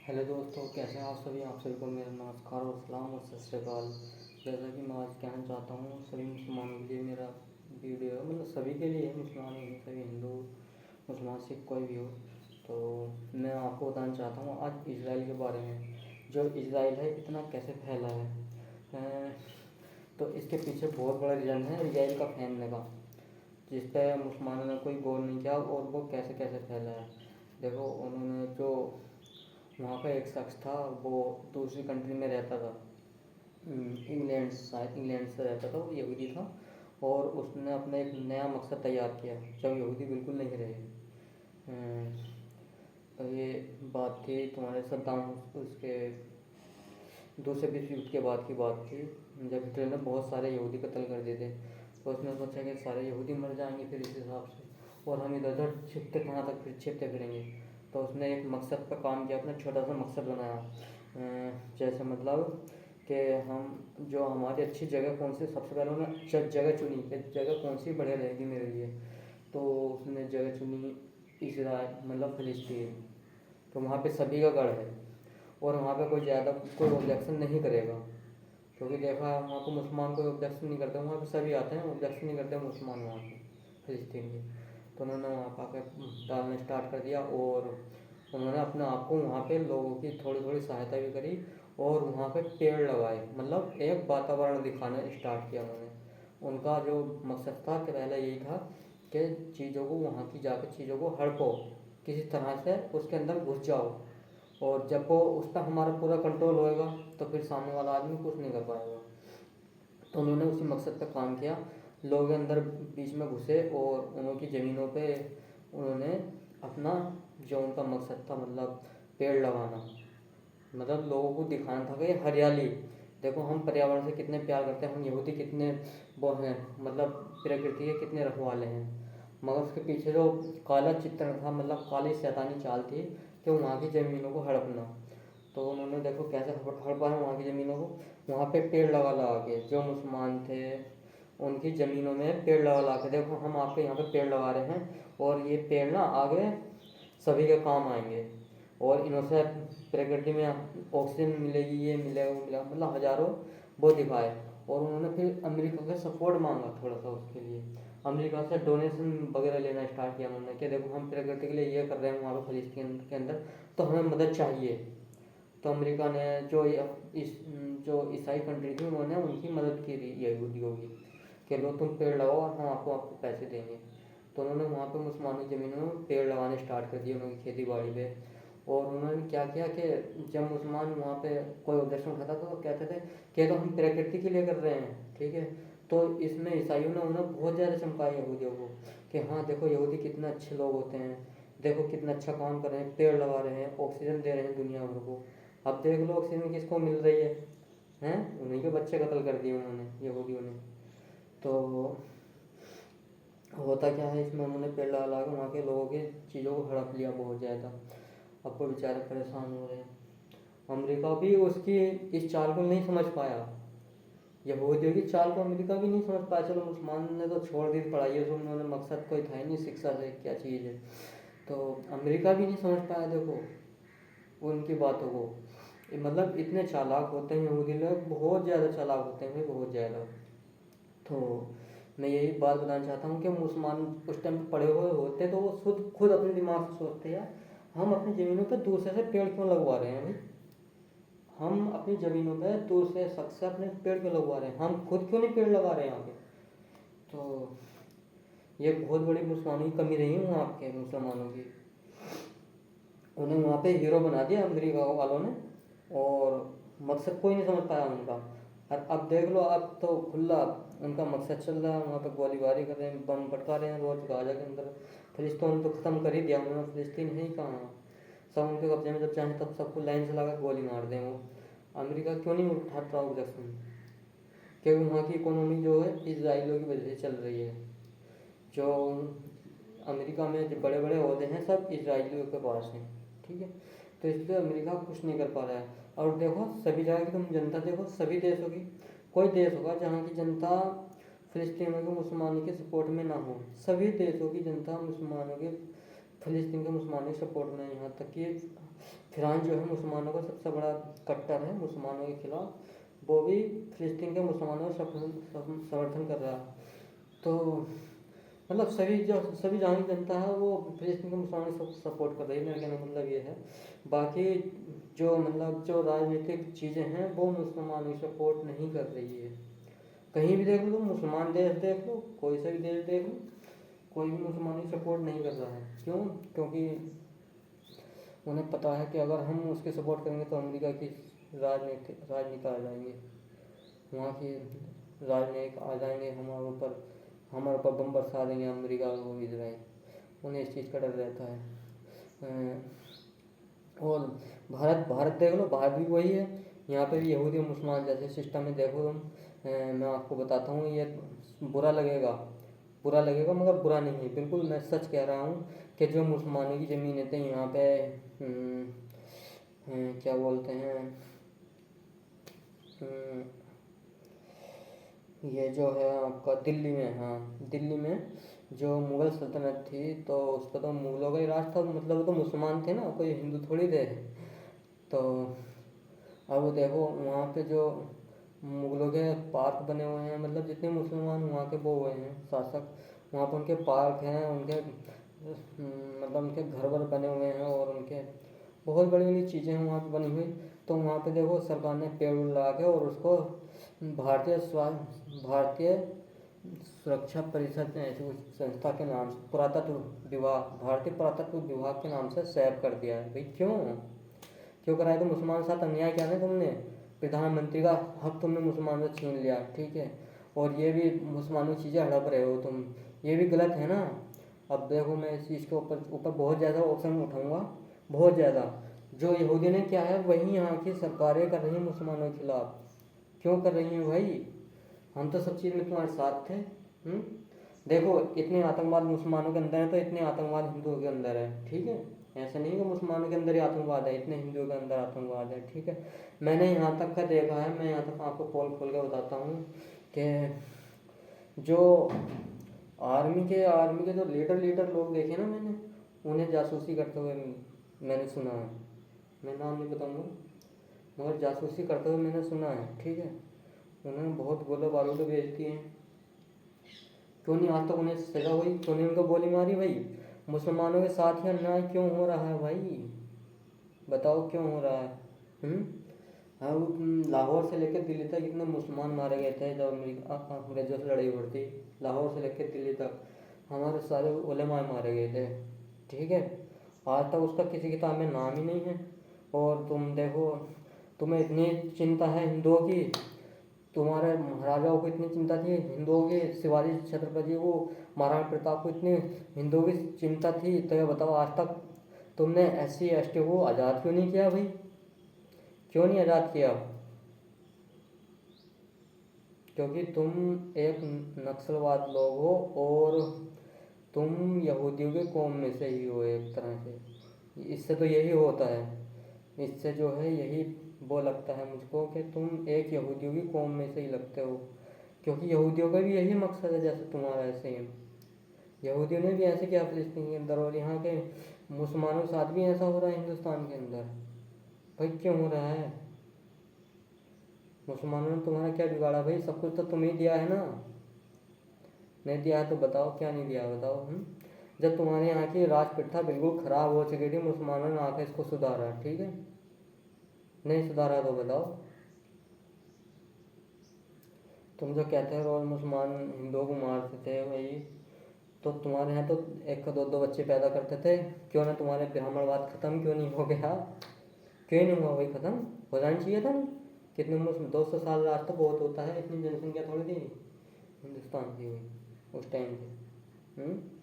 Hello दोस्तों, कैसे हैं आप सभी। आप सभी को मेरा नमस्कार और सलाम और सत श्री अकाल। जैसा कि मैं आज कहना चाहता हूँ, सभी मुसलमानों के लिए मेरा वीडियो है, मतलब सभी के लिए है, मुसलमान ही नहीं, सभी हिंदू मुसलमान सिख कोई भी हो। तो मैं आपको बताना चाहता हूँ आज इसराइल के बारे में। जो इसराइल है इतना कैसे फैला है। अ, तो इसके पीछे बहुत बड़ा रीज़न है इसराइल का फैलने का, जिस पर मुसलमानों ने कोई गौर नहीं किया और वो कैसे कैसे फैला है। देखो, उन्होंने जो वहाँ का एक शख्स था, वो दूसरी कंट्री में रहता था। इंग्लैंड, शायद इंग्लैंड से रहता था, वो यहूदी था। और उसने अपना एक नया मकसद तैयार किया जब यहूदी बिल्कुल नहीं रहे। ये बात थी तुम्हारे सद्दाम, उसके दूसरे विश्व युद्ध के बाद की बात थी, जब हिटलर ने बहुत सारे यहूदी कत्ल कर दिए थे। तो उसने सोचा कि सारे यहूदी मर जाएंगे फिर इस हिसाब से, और हम इधर उधर छिपते कहाँ तक फिर छिपते फिरेंगे। तो उसने एक मकसद पर काम किया, अपना छोटा सा मकसद बनाया। जैसे मतलब कि हम जो हमारी अच्छी जगह कौन सी, सबसे पहले उन्होंने जगह चुनी कि जगह कौन सी बढ़िया रहेगी मेरे लिए। तो उसने जगह चुनी इसराइल, मतलब फ़िलिस्तीन। तो वहाँ पे सभी का गढ़ है और वहाँ पे कोई ज़्यादा कोई ऑब्जेक्शन नहीं करेगा, क्योंकि देखा है वहाँ को मुसलमान कोई ऑब्जेक्शन नहीं करते, वहाँ पे सभी आते हैं, ऑब्जेक्शन नहीं करते मुसलमान वहाँ पे फ़िलिस्तीन के। तो उन्होंने वहाँ पर आकर डालना स्टार्ट कर दिया और उन्होंने अपने आप को वहाँ पे लोगों की थोड़ी थोड़ी सहायता भी करी और वहाँ पे पेड़ लगाए, मतलब एक वातावरण दिखाना स्टार्ट किया उन्होंने। उनका जो मकसद था कि पहले यही था कि चीज़ों को, वहाँ की जाकर चीज़ों को हड़पो, किसी तरह से उसके अंदर घुस जाओ, और जब वो उस पर हमारा पूरा कंट्रोल होएगा तो फिर सामने वाला आदमी कुछ नहीं कर पाएगा। तो उन्होंने उसी मकसद पर काम किया। लोग अंदर बीच में घुसे और उनकी ज़मीनों पे उन्होंने अपना जो उनका मकसद था, मतलब पेड़ लगाना, मतलब लोगों को दिखाना था कि हरियाली, देखो हम पर्यावरण से कितने प्यार करते हैं, हम यहूदी कितने वो हैं, मतलब प्रकृति के कितने रखवाले हैं। मगर उसके पीछे जो काला चित्रण था, मतलब काली शैतानी चाल थी कि वहाँ की ज़मीनों को हड़पना। तो उन्होंने देखो कैसे हड़पा है वहाँ की ज़मीनों को। वहाँ पे पेड़ लगा लगा के जो मुसलमान थे उनकी ज़मीनों में पेड़ लगा लगा के, देखो हम आपके यहाँ पे पेड़ लगा रहे हैं और ये पेड़ ना आगे सभी के काम आएंगे, और इनसे प्रकृति में ऑक्सीजन मिलेगी, ये मिलेगा वो मिलेगा, मतलब हज़ारों वो दिखाए। और उन्होंने फिर अमेरिका का सपोर्ट मांगा थोड़ा सा उसके लिए, अमेरिका से डोनेशन वगैरह लेना स्टार्ट किया उन्होंने कि देखो हम प्रकृति के लिए ये कर रहे हैं वहाँ पर फ़लस्तीन के अंदर, तो हमें मदद चाहिए। तो अमेरिका ने इस जो ईसाई कंट्री थी उन्होंने उनकी मदद की थी यहूदियों की, कि लो तुम पेड़ लगाओ और हम आपको आपको पैसे देंगे। तो उन्होंने वहाँ पे मुसलमानों की ज़मीनों में पेड़ लगाने स्टार्ट कर दिए उनकी खेती बाड़ी पे। और उन्होंने क्या किया कि जब मुसलमान वहाँ पे कोई ऑब्जेक्शन उठाता तो वो कहते थे कि तो हम प्रकृति के लिए कर रहे हैं, ठीक है। तो इसमें ईसाइयों ने उन्हें बहुत ज़्यादा चमकाया यहूदियों को कि हाँ देखो यहूदी कितने अच्छे लोग होते हैं, देखो कितना अच्छा काम कर रहे हैं, पेड़ लगा रहे हैं, ऑक्सीजन दे रहे हैं दुनिया भर को। अब देख लो ऑक्सीजन किसको मिल रही है, हैं उन्हीं के बच्चे कत्ल कर दिए उन्होंने, यहूदियों ने। तो होता क्या है इसमें, उन्होंने पेड़ लगा लगा के वहाँ के लोगों की चीज़ों को हड़प लिया बहुत ज़्यादा। अब वो बेचारे परेशान हो रहे हैं। अमेरिका भी उसकी इस चाल को नहीं समझ पाया, यहूदियों की चाल को अमेरिका भी नहीं समझ पाया। चलो मुसलमान ने तो छोड़ दी पढ़ाई, तो उन्होंने मकसद कोई था ही नहीं शिक्षा से क्या चीज़ है। तो अमेरिका भी नहीं समझ पाया देखो उनकी बातों को। मतलब इतने चालाक होते हैं यहूदी लोग, बहुत ज़्यादा चालाक होते हैं भाई, बहुत ज़्यादा। तो मैं यही बात बताना चाहता हूँ कि मुसलमान उस टाइम पे पढ़े हुए होते तो वो खुद अपने दिमाग से सोचते यार, हम अपनी ज़मीनों पर दूसरे से पेड़ क्यों लगवा रहे हैं भाई, हम अपनी ज़मीनों पर दूसरे शख्स से अपने पेड़ क्यों लगवा रहे हैं, हम खुद क्यों नहीं पेड़ लगा रहे हैं यहाँ पे। तो ये बहुत बड़ी मुसलमानों की कमी रही है वहाँ के मुसलमानों की। उन्हें वहाँ पे हीरो बना दिया अमेरिका वालों ने, और मकसद कोई नहीं समझ पाया उनका। और अब देख लो, अब तो खुला उनका मकसद चल रहा है, वहाँ पे गोलीबारी कर रहे हैं, बम पटका रहे हैं रोज गाजा के अंदर। फिलिस्तीन तो ख़त्म कर ही दिया उन्होंने, फिलिस्तीन है ही कहाँ, सब उनके कब्जे में, जब चाहे तब सबको लाइन से लगा गोली मार दें वो। अमेरिका क्यों नहीं उठाता ऑब्जेक्शन, क्योंकि वहाँ की इकोनॉमी जो है इसराइलियों की वजह से चल रही है। जो अमेरिका में जो बड़े बड़े ओहदे हैं सब इसराइलियों के पास हैं, ठीक है। तो इसलिए अमेरिका कुछ नहीं कर पा रहा है। और देखो सभी जगह की तुम जनता देखो, सभी देशों की, कोई देश होगा जहाँ की जनता फिलिस्तीनियों के मुसलमानों के सपोर्ट में ना हो, सभी देशों की जनता मुसलमानों के, फिलिस्तीन के मुसलमानों के सपोर्ट में है। यहाँ तक कि ईरान जो है मुसलमानों का सबसे बड़ा कट्टर है मुसलमानों के खिलाफ, वो भी फिलिस्तीन के मुसलमानों का समर्थन कर रहा है। तो मतलब सभी जहाँ की जनता है वो फिलिस्तीन के मुसलमानों को सपोर्ट कर रही है, मेरा कहने का मतलब ये है। बाकी जो राजनीतिक चीज़ें हैं वो मुसलमानों की सपोर्ट नहीं कर रही है। कहीं भी देख लो, मुसलमान देश देख लो, कोई सा भी देश देख लो, कोई भी मुसलमानों की सपोर्ट नहीं कर रहा है। क्यों? क्योंकि उन्हें पता है कि अगर हम उसकी सपोर्ट करेंगे तो अमेरिका की राजनीतिक आ जाएंगे, वहाँ की राजनीतिक आ जाएंगे, हमारे ऊपर बम बरसा देंगे अमेरिका और इजराइल। उन्हें इस चीज़ का डर रहता है। और भारत देख लो, भारत भी वही है। यहाँ पे भी यहूदी और मुसलमान जैसे सिस्टम में देखो तुम। मैं आपको बताता हूँ, ये बुरा लगेगा मगर बुरा नहीं है, बिल्कुल मैं सच कह रहा हूँ कि जो मुसलमानों की ज़मीनें थी यहाँ पे क्या बोलते हैं, ये जो है आपका दिल्ली में जो मुग़ल सल्तनत थी तो उस पर तो मुग़लों का ही राज था, मतलब वो तो मुसलमान थे ना, कोई हिंदू थोड़ी थे। तो अब देखो वहाँ पे जो मुग़लों के पार्क बने हुए हैं, मतलब जितने मुसलमान वहाँ के वो हुए हैं शासक, वहाँ पर उनके पार्क हैं, उनके मतलब उनके घर वर बने हुए हैं और उनके बहुत बड़ी बड़ी चीज़ें हैं वहाँ पे बनी हुई। तो वहाँ पे देखो सरकार ने पेड़ लगा के और उसको भारतीय सुरक्षा परिषद ने ऐसी कुछ संस्था के नाम से भारतीय पुरातत्व विभाग के नाम से सेव कर दिया है। भाई क्यों कराया? तो मुसलमान के साथ अन्याय किया ना तुमने, प्रधानमंत्री का हक तुमने मुसलमानों से छीन लिया, ठीक है। और ये भी मुसलमानों की चीज़ें हड़प रहे हो तुम, ये भी गलत है ना। अब देखो मैं इस चीज़ के ऊपर बहुत ज़्यादा ऑप्शन उठाऊंगा, बहुत ज़्यादा। जो यहूदी ने क्या है वही यहाँ की सरकारें कर रही हैं मुसलमानों के खिलाफ। क्यों कर रही हैं भाई? हम तो सब चीज़ में तुम्हारे साथ थे। देखो इतने आतंकवाद मुसलमानों के अंदर है तो इतने आतंकवाद हिंदुओं के अंदर है, ठीक है। ऐसा नहीं कि मुसलमानों के अंदर ही आतंकवाद है, इतने हिंदुओं के अंदर आतंकवाद है, ठीक है। मैंने यहाँ तक का देखा है, मैं यहाँ तक आपको पोल खोल के बताता हूँ कि जो आर्मी के जो लीडर लोग देखे ना मैंने, उन्हें जासूसी करते हुए मैंने सुना है। मैं नाम नहीं बताऊँगा मगर जासूसी करते हुए मैंने सुना है, ठीक है। उन्होंने बहुत गोले बारूद भेज दिए हैं। क्यों नहीं आज तक उन्हें सजा हुई? क्यों नहीं उनको गोली मारी? भाई मुसलमानों के साथ ही अन्याय क्यों हो रहा है भाई? बताओ क्यों हो रहा है? लाहौर से लेकर दिल्ली तक इतने मुसलमान मारे गए थे जब अंग्रेजों से लड़ाई बढ़ती। लाहौर से लेकर दिल्ली तक हमारे सारे उलेमा मारे गए थे, ठीक है। आज तक उसका किसी किताब में नाम ही नहीं है। और तुम देखो, तुम्हें इतनी चिंता है हिंदुओं की, तुम्हारे महाराजाओं को इतनी चिंता थी हिंदुओं की, शिवाजी छत्रपति को, महाराणा प्रताप को इतनी हिंदुओं की चिंता थी, तो ये बताओ आज तक तुमने SC ST को आज़ाद क्यों नहीं किया भाई? क्यों नहीं आज़ाद किया? क्योंकि तुम एक नक्सलवाद लोग हो और तुम यहूदियों के कौम में से ही हो एक तरह से। इससे तो यही होता है, इससे जो है यही वो लगता है मुझको कि तुम एक यहूदियों की कौम में से ही लगते हो। क्योंकि यहूदियों का भी यही मकसद है जैसे तुम्हारा, ऐसे ही यहूदियों ने भी ऐसे किया फिलिस्तीन के अंदर, और यहाँ के मुसलमानों के साथ भी ऐसा हो रहा है हिंदुस्तान के अंदर। भाई क्यों हो रहा है? मुसलमानों ने तुम्हारा क्या बिगाड़ा भाई? सब कुछ तो तुम्हें दिया है ना। नहीं दिया है तो बताओ क्या नहीं दिया, बताओ। जब तुम्हारे यहाँ की राज प्रथा बिल्कुल ख़राब हो चुकी थी, मुसलमानों ने आकर इसको सुधारा, ठीक है। नहीं सुधारा तो बताओ। तुम जो कहते हो रोज मुसलमान हिंदुओं को मारते थे भाई, तो तुम्हारे यहाँ तो एक का दो बच्चे पैदा करते थे, क्यों ना तुम्हारे ब्राह्मणवाद ख़त्म क्यों नहीं हो गया? क्यों नहीं हुआ भाई ख़त्म? हो जाना चाहिए था ना। कितने 200 साल राज तो बहुत होता है, इतनी जनसंख्या थोड़ी थी हिंदुस्तान की हुई उस टाइम पे।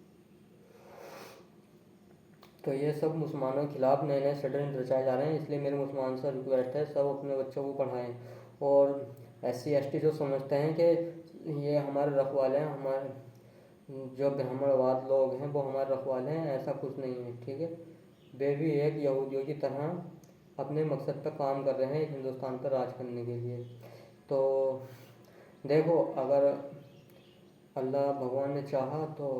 तो ये सब मुसलमानों के खिलाफ नए नए षड्यंत्र रचाए जा रहे हैं। इसलिए मेरे मुसलमान से रिक्वेस्ट है, सब अपने बच्चों को पढ़ाएं। और SC ST जो समझते हैं कि ये हमारे रखवाले हैं, हमारे जो ब्राह्मणवाद लोग हैं वो हमारे रखवाले हैं, ऐसा कुछ नहीं है, ठीक है। वे भी एक यहूदियों की तरह अपने मकसद पर काम कर रहे हैं हिंदुस्तान पर राज करने के लिए। तो देखो अगर अल्लाह भगवान ने चाहा तो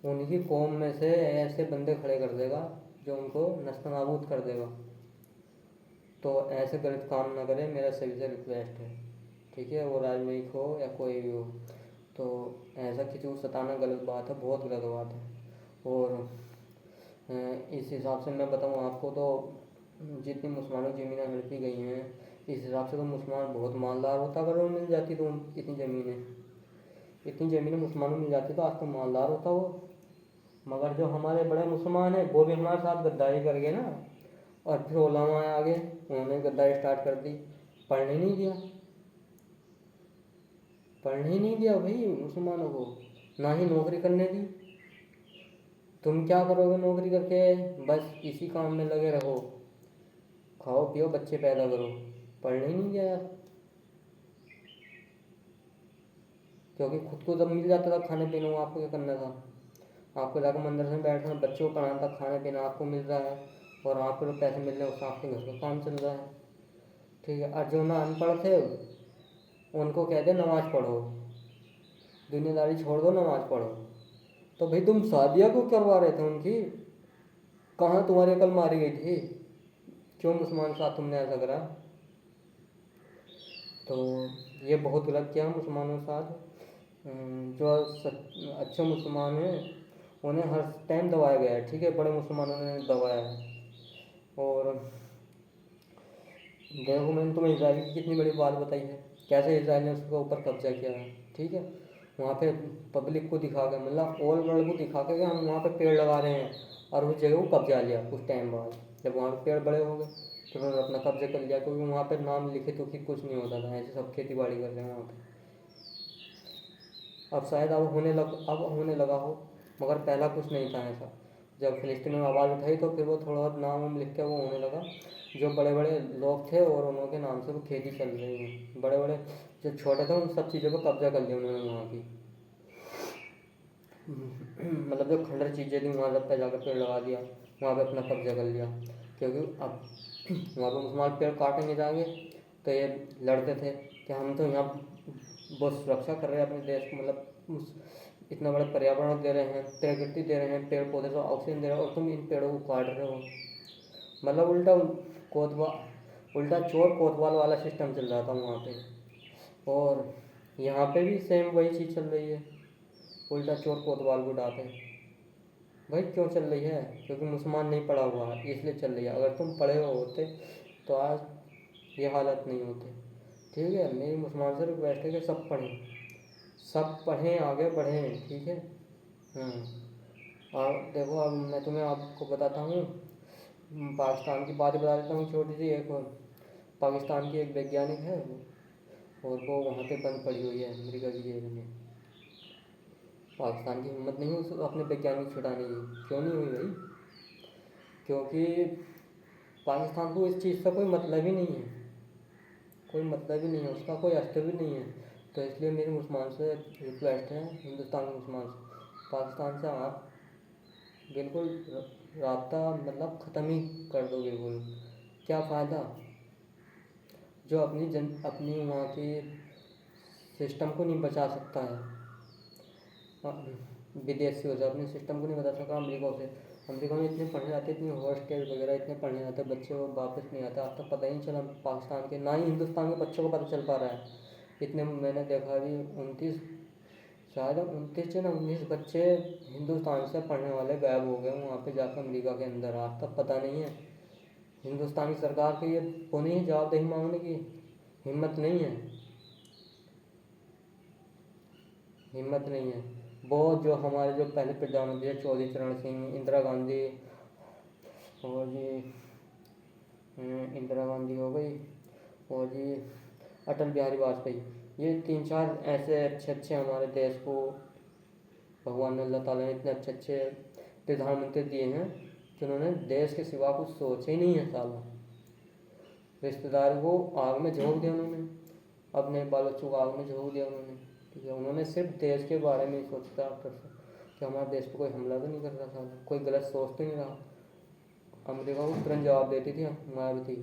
उन्हीं की कौम में से ऐसे बंदे खड़े कर देगा जो उनको नस्तनाबूद कर देगा। तो ऐसे गलत काम ना करें, मेरा सभी से रिक्वेस्ट है, ठीक है। वो राजनयिक हो या कोई भी हो, तो ऐसा किसी को सताना गलत बात है, बहुत गलत बात है। और इस हिसाब से मैं बताऊँ आपको तो जितनी मुसलमानों की ज़मीनें हड़पी गई हैं, इस हिसाब से तो मुसलमान बहुत मालदार होता अगर वो मिल जाती तो इतनी ज़मीनें मुसलमानों मिल जाती तो आज तो मालदार होता वो। मगर जो हमारे बड़े मुसलमान हैं वो भी हमारे साथ गद्दारी कर गए ना, और फिर उलमा आ गए, उन्होंने गद्दारी स्टार्ट कर दी। पढ़ने नहीं दिया, पढ़ने ही नहीं दिया भाई मुसलमानों को, ना ही नौकरी करने दी। तुम क्या करोगे नौकरी करके, बस इसी काम में लगे रहो, खाओ पियो बच्चे पैदा करो, पढ़ने ही नहीं दिया यार। क्योंकि खुद को जब मिल जाता था खाने पीने को, आपको क्या करना था, आपको जाकर मंदिर में बैठना, बच्चों को पढ़ाना था, खाने पीना आपको मिल रहा है, और आपको जो पैसे मिल रहे हैं उससे आपके घर का काम चल रहा है, ठीक है। और जो ना अनपढ़ थे उनको कहते नमाज पढ़ो, दुनियादारी छोड़ दो, नमाज पढ़ो। तो भाई तुम शादियाँ क्यों करवा रहे थे उनकी, कहाँ तुम्हारी अकल मारी गई थी, क्यों मुसलमान साथ तुमने ऐसा करा। तो ये बहुत गलत किया मुसलमानों के साथ। जो अच्छे मुसलमान हैं उन्हें हर टाइम दबाया गया है, ठीक है, बड़े मुसलमानों ने दबाया है। और देखो मैंने तुम्हें इसराइल की कितनी बड़ी बात बताई है, कैसे इसराइल ने उसके ऊपर कब्जा किया है, ठीक है। वहाँ पे पब्लिक को दिखा के, मतलब ऑल वर्ल्ड को दिखा के हम वहाँ पे पेड़ लगा रहे हैं, और उस जगह को कब्जा लिया कुछ टाइम बाद, जब वहाँ पे पेड़ बड़े हो गए तो उन्होंने अपना कब्जा कर लिया, क्योंकि वहाँ पे नाम लिखे तो कुछ नहीं होता था, ऐसे सब खेती बाड़ी कर रहे हैं वहाँ पे। अब शायद अब होने लगा हो, मगर पहला कुछ नहीं था ऐसा। जब फिलिस्तीन में आवाज़ उठाई तो फिर वो थोड़ा बहुत नाम वाम लिख के वो होने लगा, जो बड़े बड़े लोग थे और उन्होंने नाम से वो खेती चल रही है, बड़े बड़े जो छोटे थे उन सब चीज़ों पर कब्जा कर लिया उन्होंने वहाँ की। मतलब जो खंडर चीज़ें थी वहाँ सब पे जाकर पेड़ लगा दिया, वहाँ पे अपना कब्जा कर लिया। क्योंकि अब वहाँ पे मुसलमान पेड़ काटेंगे जाएंगे तो ये लड़ते थे कि हम तो यहाँ बहुत सुरक्षा कर रहे हैं अपने देश को, मतलब इतना बड़ा पर्यावरण दे रहे हैं, प्रकृति दे रहे हैं, पेड़ पौधे को ऑक्सीजन दे रहे हैं, और तुम इन पेड़ों को काट रहे हो। मतलब उल्टा चोर कोतवाल वाला सिस्टम चल रहा था वहाँ पे। और यहाँ पे भी सेम वही चीज़ चल रही है, उल्टा चोर कोतवाल को डांटे। भाई क्यों चल रही है, क्योंकि मुसलमान नहीं पढ़ा हुआ है इसलिए चल रही है। अगर तुम पढ़े हुए होते तो आज ये हालत नहीं होती, ठीक है। मेरी मुसलमान से रिक्वेस्ट है कि सब पढ़ें, सब पढ़ें, आगे बढ़ें, ठीक है। और देखो अब मैं तुम्हें आपको बताता हूँ, पाकिस्तान की बात बता देता हूँ छोटी सी। एक पाकिस्तान की एक वैज्ञानिक है, और वो वहाँ पे बंद पड़ी हुई है अमेरिका की जेल में। पाकिस्तान की हिम्मत नहीं हुई उसको अपने वैज्ञानिक छुड़ाने की। क्यों नहीं हुई भाई, क्योंकि पाकिस्तान को इस चीज़ का कोई मतलब ही नहीं है, कोई मतलब ही नहीं है, उसका कोई अस्तित्व भी नहीं है। तो इसलिए मेरे मुसलमान से रिक्वेस्ट है, हिंदुस्तान के मुसलमान से, पाकिस्तान से आप बिल्कुल राब्ता मतलब ख़त्म ही कर दो बिल्कुल। क्या फ़ायदा, जो अपनी वहाँ की सिस्टम को नहीं बचा सकता है, विदेशियों से अपने सिस्टम को नहीं बता सकता, अमेरिका से। अमेरिका में इतने पढ़ने जाते, इतने हॉस्टल वगैरह इतने पढ़ने जाते बच्चे, वो वापस नहीं आते। आज तक पता ही नहीं चला पाकिस्तान के, ना ही हिंदुस्तान के बच्चों को पता चल पा रहा है। इतने मैंने देखा अभी 29 शायद 29 या 19 बच्चे हिंदुस्तान से पढ़ने वाले गायब हो गए वहाँ पे जाकर अमेरिका के अंदर, आज तक पता नहीं है। हिंदुस्तान की सरकार की ये वो नहीं है, जवाबदेही मांगने की हिम्मत नहीं है, हिम्मत नहीं है। बहुत जो हमारे जो पहले प्रधानमंत्री है, चौधरी चरण सिंह, इंदिरा गांधी, और जी इंदिरा गांधी हो गई, और जी अटल बिहारी वाजपेयी, ये 3-4 ऐसे अच्छे अच्छे हमारे देश को भगवान अल्लाह ताला ने इतने अच्छे अच्छे प्रधानमंत्री दिए हैं, जिन्होंने देश के सिवा कुछ सोचा ही नहीं है साला। रिश्तेदार को आग में झोंक दिया उन्होंने, अपने बाल बच्चों को आग में झोंक दिया उन्होंने, ठीक है। उन्होंने सिर्फ देश के बारे में ही सोचता आफ्टर से, कि हमारे देश पर कोई हमला तो नहीं कर रहा था, कोई गलत सोच तो नहीं रहा। अमेरिका को तुरंत जवाब देती थी मायावती,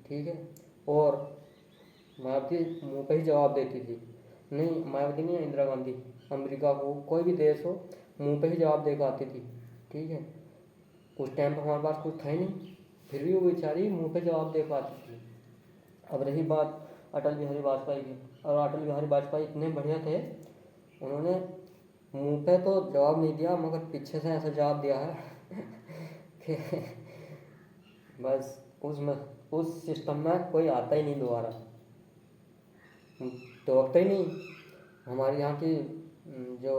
ठीक है। और मायावती मुँह पे ही जवाब देती थी, नहीं मायावती नहीं, इंदिरा गांधी। अमेरिका को कोई भी देश हो मुँह पे ही जवाब दे के आती थी, ठीक है। उस टाइम पर हमारे पास कुछ था ही नहीं, फिर भी वो बेचारी मुंह पे जवाब दे पाती थी। अब रही बात अटल बिहारी वाजपेयी की, और अटल बिहारी वाजपेयी इतने बढ़िया थे, उन्होंने मुंह पे तो जवाब नहीं दिया मगर पीछे से ऐसा जवाब दिया है कि बस उस सिस्टम में कोई आता ही नहीं दोबारा, टोकते ही नहीं। हमारे यहाँ की जो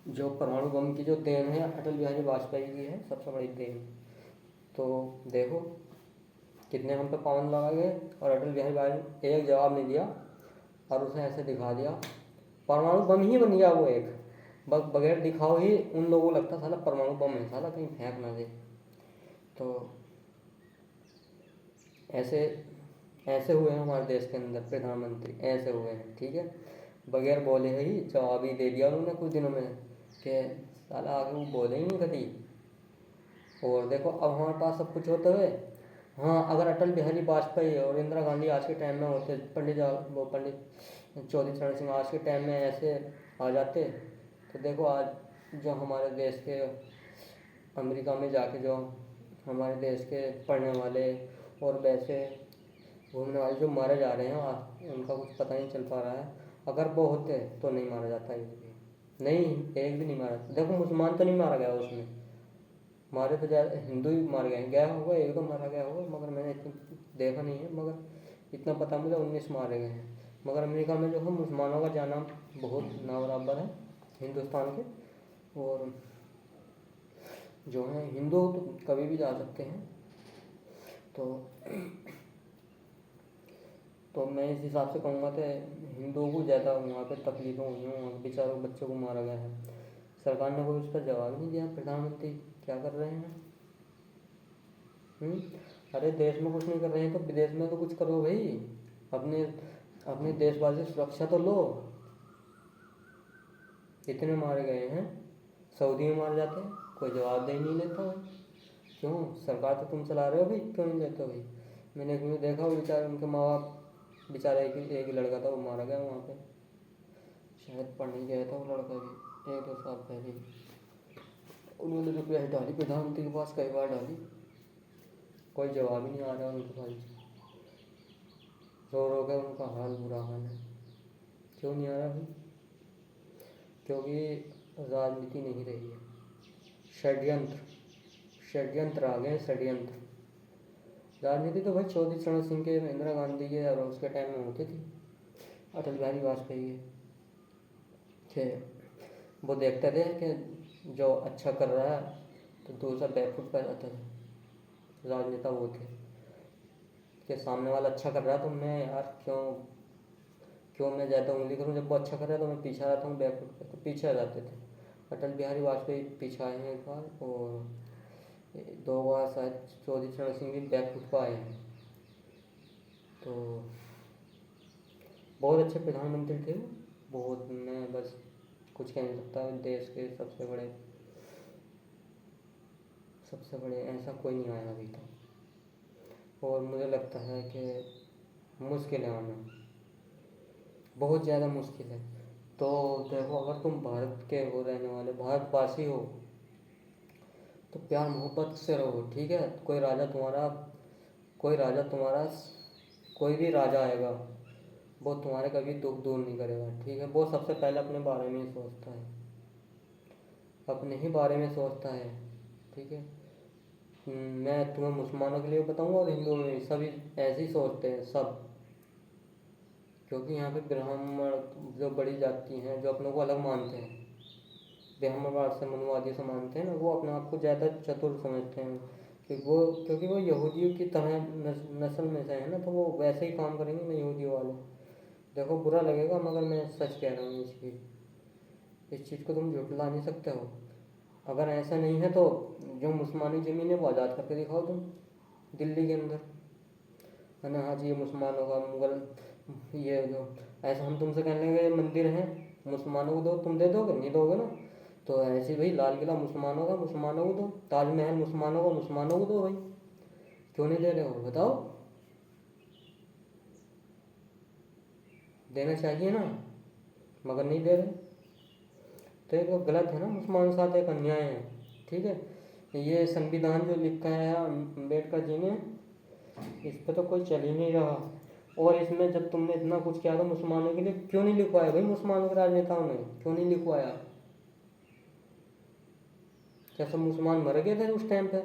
जो परमाणु बम की जो देन है अटल बिहारी वाजपेयी की है, सबसे बड़ी देन। तो देखो कितने हम पे पाबंद लगा गए, और अटल बिहारी वाजपेयी एक जवाब नहीं दिया और उसे ऐसे दिखा दिया, परमाणु बम ही बन गया वो एक, बगैर दिखाओ ही उन लोगों को लगता साला परमाणु बम है, साला कहीं फेंक ना दे। तो ऐसे ऐसे हुए हैं हमारे देश के अंदर प्रधानमंत्री, ऐसे हुए हैं, ठीक है, बगैर बोले ही जवाब ही दे दिया उन्होंने कुछ दिनों में कि साला आगे वो बोले ही नहीं कभी। और देखो अब हमारे पास सब कुछ होते हुए, हाँ अगर अटल बिहारी वाजपेयी और इंदिरा गांधी आज के टाइम में होते, पंडित चौधरी चरण सिंह आज के टाइम में ऐसे आ जाते, तो देखो आज जो हमारे देश के अमेरिका में जाके जो हमारे देश के पढ़ने वाले और वैसे घूमने वाले जो मारे जा रहे हैं आज उनका कुछ पता नहीं चल पा रहा है। अगर वो होते तो नहीं मारा जाता, एक भी नहीं, एक भी नहीं मारा। देखो मुसलमान तो नहीं मारा गया उसमें, मारे तो ज़्यादा हिंदू ही मार गए, गया होगा एक दो मारा गया होगा, मगर मैंने इतना देखा नहीं है, मगर इतना पता मुझे 19 मारे गए हैं। मगर अमेरिका में जो है मुसलमानों का जाना बहुत ना बराबर है हिंदुस्तान के, और जो है हिंदू तो कभी भी जा सकते हैं। तो मैं इस हिसाब से कहूँगा कि हिंदुओं को ज़्यादा वहाँ पे तकलीफ़ें हुई हैं, वहाँ बेचारों बच्चों को मारा गया है, सरकार ने कोई उसका जवाब नहीं दिया। प्रधानमंत्री क्या कर रहे हैं? अरे देश में कुछ नहीं कर रहे हैं तो विदेश में तो कुछ करो भाई, अपने अपने देशवासी सुरक्षा तो लो। इतने मारे गए हैं, सऊदी में मारे जाते हैं, कोई जवाब दे नहीं लेता भाई। क्यों? सरकार तो तुम चला रहे हो भाई, क्यों नहीं लेते हो भाई? मैंने एक न्यूज़ देखा, वो बेचारे उनके माँ बाप, बेचारा एक ही लड़का था, वो मारा गया वहाँ पे, शायद पढ़ने गया था वो लड़का भी 1-2 साल पहले। उन्होंने रिक्वेस्ट डाली प्रधानमंत्री के पास, कई बार डाली, कोई जवाब ही नहीं आ रहा उनके पास, रो रो के उनका हाल बुरा हाल है। क्यों नहीं आ रहा भाई? क्योंकि राजनीति नहीं रही है, षड्यंत्र आ गए, षड्यंत्र। राजनीति तो भाई चौधरी चरण सिंह के, इंदिरा गांधी के और उसके टाइम में होती थी, अटल बिहारी वाजपेयी के वो देखते थे कि जो अच्छा कर रहा है तो दूसरा बैकफुट पर जाता था। राजनेता वो थे कि सामने वाला अच्छा कर रहा है तो मैं यार क्यों मैं ज़्यादा उंगली करूँ, जब वो अच्छा कर रहा है तो मैं पीछे आ जाता हूँ बैकफुट पर, तो पीछे आ जाते थे। अटल बिहारी वाजपेयी पीछे आए हैं एक बार, और 2 बार शायद चौधरी चरण सिंह भी बैकफुट पर आए हैं। तो बहुत अच्छे प्रधानमंत्री थे वो, बहुत, मैं बस कुछ कह नहीं सकता, देश के सबसे बड़े ऐसा कोई नहीं आया अभी तक, और मुझे लगता है कि मुश्किल है आना, बहुत ज़्यादा मुश्किल है। तो देखो अगर तुम भारत के हो, रहने वाले भारतवासी हो, तो प्यार मोहब्बत से रहो, ठीक है? कोई राजा तुम्हारा कोई भी राजा आएगा वो तुम्हारे कभी दुख दूर नहीं करेगा, ठीक है? वो सबसे पहले अपने बारे में ही सोचता है, अपने ही बारे में सोचता है, ठीक है? मैं तुम्हें मुसलमानों के लिए बताऊंगा और हिंदुओं में सभी ऐसे ही सोचते हैं सब, क्योंकि यहाँ पे ब्राह्मण जो बड़ी जाति हैं जो अपने को अलग मानते हैं, ब्राह्मणवाद से मनुवादी से मानते हैं ना, वो अपने आप को ज़्यादा चतुर समझते हैं क्योंकि वो यहूदियों की तरह नस्ल में से है ना, तो वो वैसे ही काम करेंगे ना यहूदियों वाले। देखो बुरा लगेगा मगर मैं सच कह रहा हूँ, इस चीज़ को तुम झुठला नहीं सकते हो। अगर ऐसा नहीं है तो जो मुसलमानी ज़मीन है वो आज़ाद करके दिखाओ तुम, दिल्ली के अंदर, है ना? हाँ जी, ये मुसलमानों का मुगल, ये जो ऐसा हम तुमसे कहने लगे मंदिर हैं मुसलमानों को दो, तुम दे दोगे? नहीं दोगे ना। तो ऐसे भाई लाल किला मुसलमानों का, मुसलमानों को दो, ताजमहल मुसलमानों का, मुसलमानों को दो भाई, क्यों नहीं दे रहे हो बताओ? देना चाहिए ना, मगर नहीं दे रहे, तो ये तो गलत है ना, मुसलमान के साथ एक अन्याय है, ठीक है। ये संविधान जो लिखा है अम्बेडकर जी ने, इस पर तो कोई चल ही नहीं रहा। और इसमें जब तुमने इतना कुछ किया तो मुसलमानों के लिए क्यों नहीं लिखवाया भाई? मुसलमानों के राजनेताओं ने क्यों नहीं लिखवाया? क्या सब मुसलमान मर गए थे उस टाइम पे?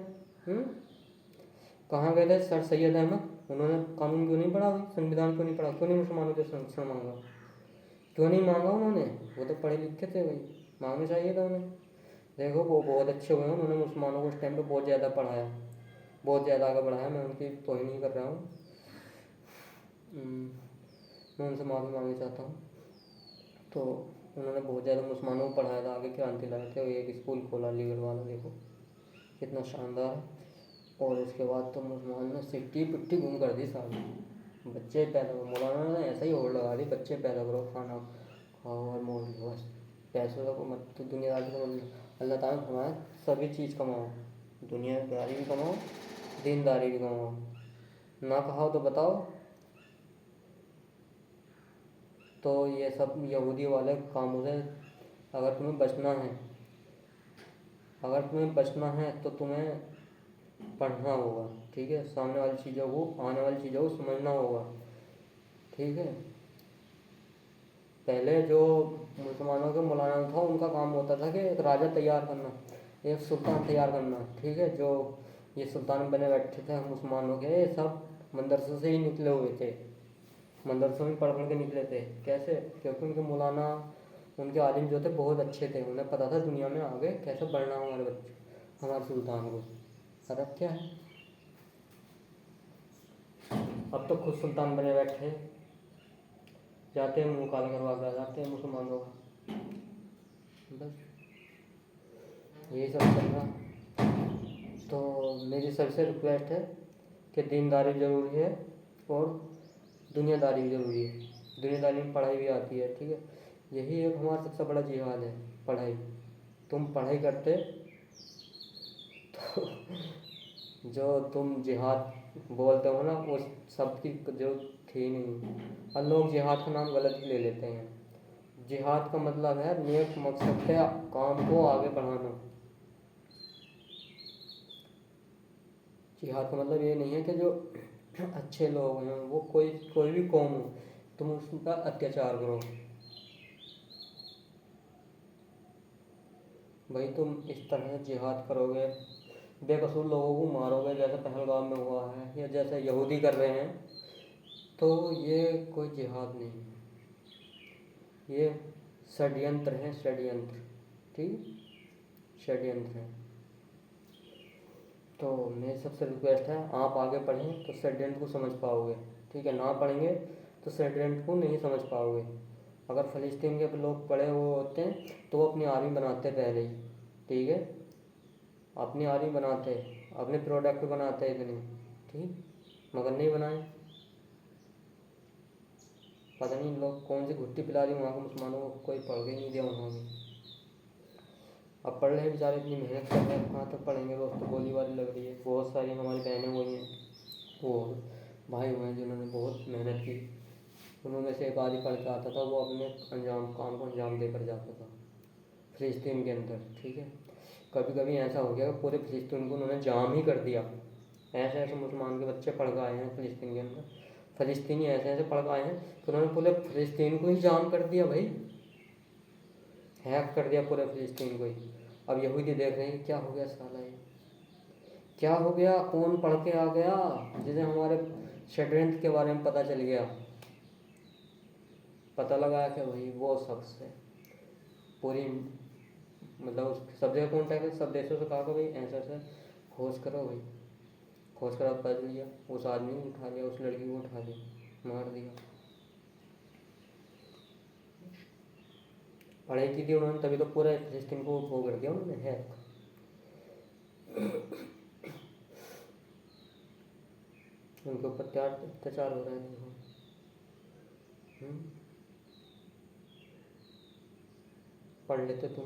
कहाँ गए थे सर सैयद अहमद? उन्होंने कानून क्यों नहीं पढ़ा भाई? संविधान क्यों नहीं पढ़ा? क्यों नहीं मुसलमानों से संरक्षण मांगा? क्यों नहीं मांगा उन्होंने? वो तो पढ़े लिखे थे भाई, मांगना चाहिए था उन्हें। देखो वो बहुत अच्छे हुए हैं, उन्होंने मुसलमानों को उस टाइम पे बहुत ज़्यादा पढ़ाया, बहुत ज़्यादा आगे बढ़ाया। मैं उनकी तोहिन नहीं कर रहा हूँ, मैं उनसे माफ़ी मांगना चाहता हूँ। तो उन्होंने बहुत ज़्यादा मुसलमानों को पढ़ाया था, आगे क्रांति लाए थे। एक स्कूल खोला अलीगढ़ वाला, देखो कितना शानदार। और उसके बाद तो मुसलमान ने सिट्टी पिट्टी गुम कर दी सारी। बच्चे पैदा करो, मौलाना ने ऐसा ही होड़ लगा दी, बच्चे पैदा करो, खाना खाओ और मौज लो बस। पैसों का मत तो दुनियादारी को अल्लाह ताला ने फरमाया सभी चीज़ कमाओ, दुनियादारी भी कमाओ, दीनदारी भी कमाओ। ना कहाओ तो बताओ। तो ये सब यहूदी वाले कामों से अगर तुम्हें बचना है, तो तुम्हें पढ़ना होगा, ठीक है। सामने वाली चीज़ों को, आने वाली चीज़ों को समझना होगा, ठीक है। पहले जो मुसलमानों के मौलाना था, उनका काम होता था कि एक राजा तैयार करना, एक सुल्तान तैयार करना, ठीक है। जो ये सुल्तान बने बैठे थे मुसलमानों के, ये सब मदरसों से ही निकले हुए थे, मदरसों में पढ़ के निकले थे। कैसे? क्योंकि उनके मौलाना, उनके आलिम जो थे बहुत अच्छे थे, उन्हें पता था दुनिया में आगे कैसे बढ़ना हमारे बच्चे, हमारे सुल्तान को। और अब क्या है, अब तो खुद सुल्तान बने बैठे, जाते हैं मुँह काला करवा कर जाते हैं मुसलमानों का, बस यही सब चल रहा। तो मेरी सबसे रिक्वेस्ट है कि दीनदारी ज़रूरी है और दुनियादारी भी ज़रूरी है। दुनियादारी में पढ़ाई भी आती है, ठीक है। यही एक हमारा सबसे बड़ा जिहाद है, पढ़ाई। तुम पढ़ाई करते तो जो तुम जिहाद बोलते हो ना, उस शब्द की जो थी नहीं। और लोग जिहाद का नाम गलत ही ले लेते हैं। जिहाद का मतलब है नेक मकसद से काम को आगे बढ़ाना। जिहाद का मतलब ये नहीं है कि जो अच्छे लोग हैं, वो कोई भी कौम हो, तुम उसका अत्याचार करो। भाई तुम इस तरह से जिहाद करोगे, बेकसूर लोगों को मारोगे जैसे पहलगाम में हुआ है, या जैसे यहूदी कर रहे हैं, तो ये कोई जिहाद नहीं है, ये षड्यंत्र है, षड्यंत्र, ठीक, षड्यंत्र है। तो मेरी सबसे रिक्वेस्ट है, आप आगे पढ़ें तो षड्यंत्र को समझ पाओगे, ठीक है। ना पढ़ेंगे तो षड्यंत्र को नहीं समझ पाओगे। अगर फ़लस्तीन के लोग पढ़े हुए होते हैं तो वो अपनी आर्मी बनाते पहले ही, ठीक है, अपनी आर्मी बनाते, अपने प्रोडक्ट बनाते इतने, ठीक, मगर नहीं बनाए। पता नहीं लोग कौन सी घुट्टी पिला दी वहाँ के मुसलमानों को, कोई पढ़ के नहीं दिया उन्होंने। अब पढ़ रहे बेचारे, इतनी मेहनत कर रहे हैं, कहाँ तक पढ़ेंगे? रोज़ तो गोलीबारी लग रही है। बहुत सारी हमारी बहनें हुई हैं, वो भाई हुए हैं जिन्होंने बहुत मेहनत की। उन्होंने से एक आदि पढ़ के आता था, वो अपने काम को अंजाम देकर जाता था फ़िलिस्तीन के अंदर, ठीक है। कभी कभी ऐसा हो गया कि पूरे फ़िलिस्तीन को उन्होंने जाम ही कर दिया। ऐसे ऐसे मुसलमान के बच्चे पढ़ के आए हैं फ़िलिस्तीन के अंदर, फ़लस्तीनी ऐसे ऐसे पढ़ के आए हैं कि उन्होंने पूरे फ़िलिस्तीन को ही जाम कर दिया भाई, हैक कर दिया पूरे फ़िलिस्तीन को ही। अब यहूदी देख रहे हैं क्या हो गया साला, ये क्या हो गया, कौन पढ़ के आ गया जिसे हमारे षड्यंत्र के बारे में पता चल गया। पता लगा कि भाई वो शख्स है, पूरी मतलब सब जगह कॉन्टैक्ट है, सब देशों से कहा कि भाई ऐसा ऐसा खोज करो भाई, खोज कर पता लिया, उस आदमी को उठा लिया, उस लड़की को उठा लिया, मार दिया। पढ़ाई की थी उन्होंने, तभी तो पूरा सिस्टम को वो कर दिया उन्होंने, हैक। उनके ऊपर क्या अत्याचार हो रहा है देखो। पढ़ लेते तुम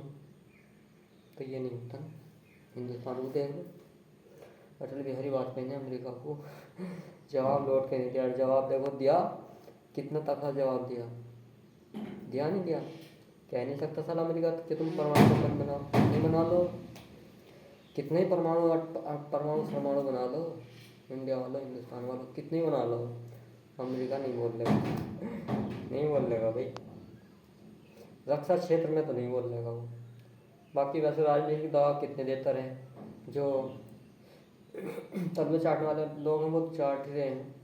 तो ये नहीं होता ना। हिंदुस्तान को देख लो, अटल बिहारी वाजपेयी ने अमेरिका को जवाब लौट के नहीं दिया। जवाब देखो दिया, कितना तगड़ा जवाब दिया, दिया नहीं दिया? कह नहीं सकता साला अमेरिका कि तुम परमाणु बम बनाओ, नहीं बना लो। कितने ही परमाणु परमाणु परमाणु बना लो, इंडिया वालों हिंदुस्तान वालों कितने ही बना लो, अमेरिका नहीं बोल लेगा, नहीं बोल लेगा भाई, रक्षा क्षेत्र में तो नहीं बोल लेगा वो। बाकी वैसे राजनीतिक दबाव कितने देते रहे, जो तबले चाटने वाले लोग हैं वो चाट ही रहे हैं,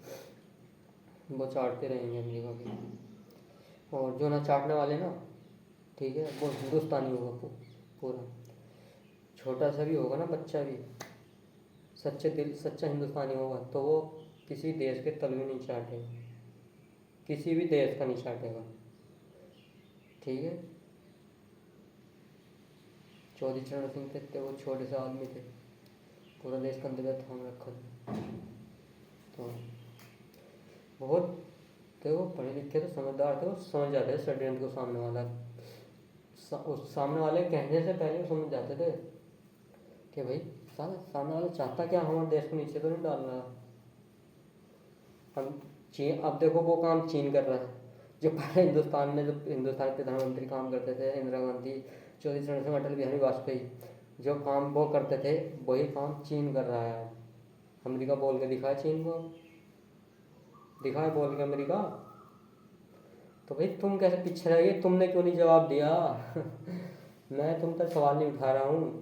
वो चाटते रहेंगे अमेरिका की। और जो ना चाटने वाले ना, ठीक है, वो हिंदुस्तानी होगा पूरा, छोटा सा भी होगा ना बच्चा भी, सच्चे दिल सच्चा हिंदुस्तानी होगा तो वो किसी देश के तलवे नहीं चाटेगा, किसी भी देश का नहीं चाटेगा, ठीक है। चौधरी चरण सिंह थे वो छोटे से आदमी थे, पूरा देश कंधे पे थाम रखा था। तो बहुत थे वो, पढ़े लिखे थे, समझदार थे, वो समझ जाते थे षड्यंत्र को, सामने वाला उस सामने वाले कहने से पहले वो समझ जाते थे कि भाई साला सामने वाला चाहता क्या, हमारे देश को नीचे तो नहीं डाल रहा। अब देखो वो काम चीन कर रहा है, जो पहले हिंदुस्तान में, जो हिंदुस्तान के प्रधानमंत्री काम करते थे, इंदिरा गांधी, चौधरी चरण सिंह, अटल बिहारी वाजपेयी, जो काम वो करते थे वही काम चीन कर रहा है। अमेरिका बोल के दिखाए चीन को, दिखाए बोल के अमेरिका। तो भाई तुम कैसे पीछे रह गए, तुमने क्यों नहीं जवाब दिया मैं तुम तक सवाल नहीं उठा रहा हूँ,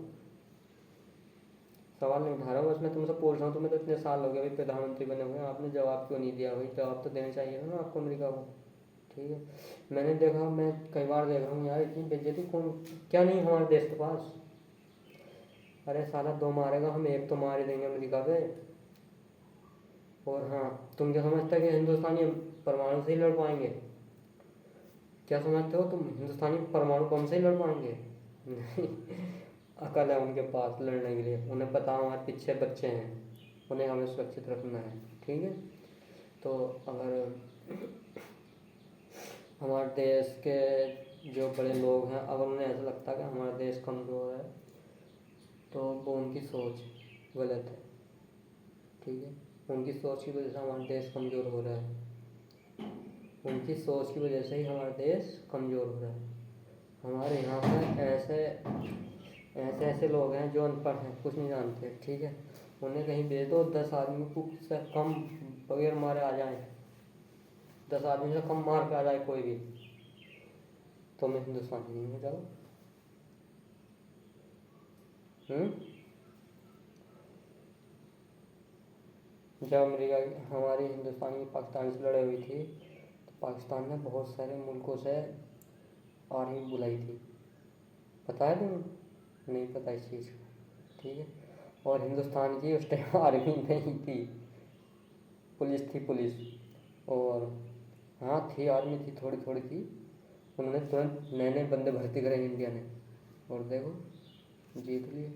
सवाल नहीं उठा रहा हूँ, बस मैं तुमसे पूछ रहा हूँ, तुम्हें तो इतने साल हो गए भाई प्रधानमंत्री बने हुए, आपने जवाब क्यों नहीं दिया भाई, जवाब तो देना चाहिए था ना आपको अमेरिका को, ठीक है। मैंने देखा, मैं कई बार देख रहा हूँ यार, इतनी बेइज्जती कौन, क्या नहीं हमारे देश के पास। अरे साला दो मारेगा, हम एक तो मार ही देंगे अमेरिका पे। और हाँ, तुम क्या समझते हो कि हिंदुस्तानी परमाणु से ही लड़ पाएंगे, क्या समझते हो तुम, हिंदुस्तानी परमाणु बम से ही लड़ पाएंगे नहीं, अकल है उनके पास लड़ने के लिए, उन्हें पता हमारे पीछे बच्चे हैं, उन्हें हमें सुरक्षित रखना है, ठीक है। तो अगर हमारे देश के जो बड़े लोग हैं, अगर उन्हें ऐसा लगता है कि हमारा देश कमज़ोर है, तो वो उनकी सोच गलत है, ठीक है। उनकी सोच की वजह से हमारा देश कमज़ोर हो रहा है, उनकी सोच की वजह से ही हमारा देश कमज़ोर हो रहा है। हमारे यहाँ पर ऐसे लोग हैं जो अनपढ़ हैं, कुछ नहीं जानते, ठीक है, उन्हें कहीं भेज दो, 10 आदमी को से कम बगैर मारे आ जाए, 10 आदमी से कम मार के आ जाए कोई भी, तो मैं हिंदुस्तानी नहीं हो जाऊँ। जब अमेरिका हमारी हिंदुस्तान की पाकिस्तान से लड़ाई हुई थी, तो पाकिस्तान ने बहुत सारे मुल्कों से आर्मी बुलाई थी, पता है तुम्हें, नहीं पता इस चीज़ का, ठीक है। और हिंदुस्तान की उस टाइम आर्मी नहीं थी, पुलिस थी, पुलिस, और हाँ थी, आर्मी थी, थोड़ी थोड़ी थी, उन्होंने तुरंत नए नए बंदे भर्ती करे इंडिया ने, और देखो जीत लिए।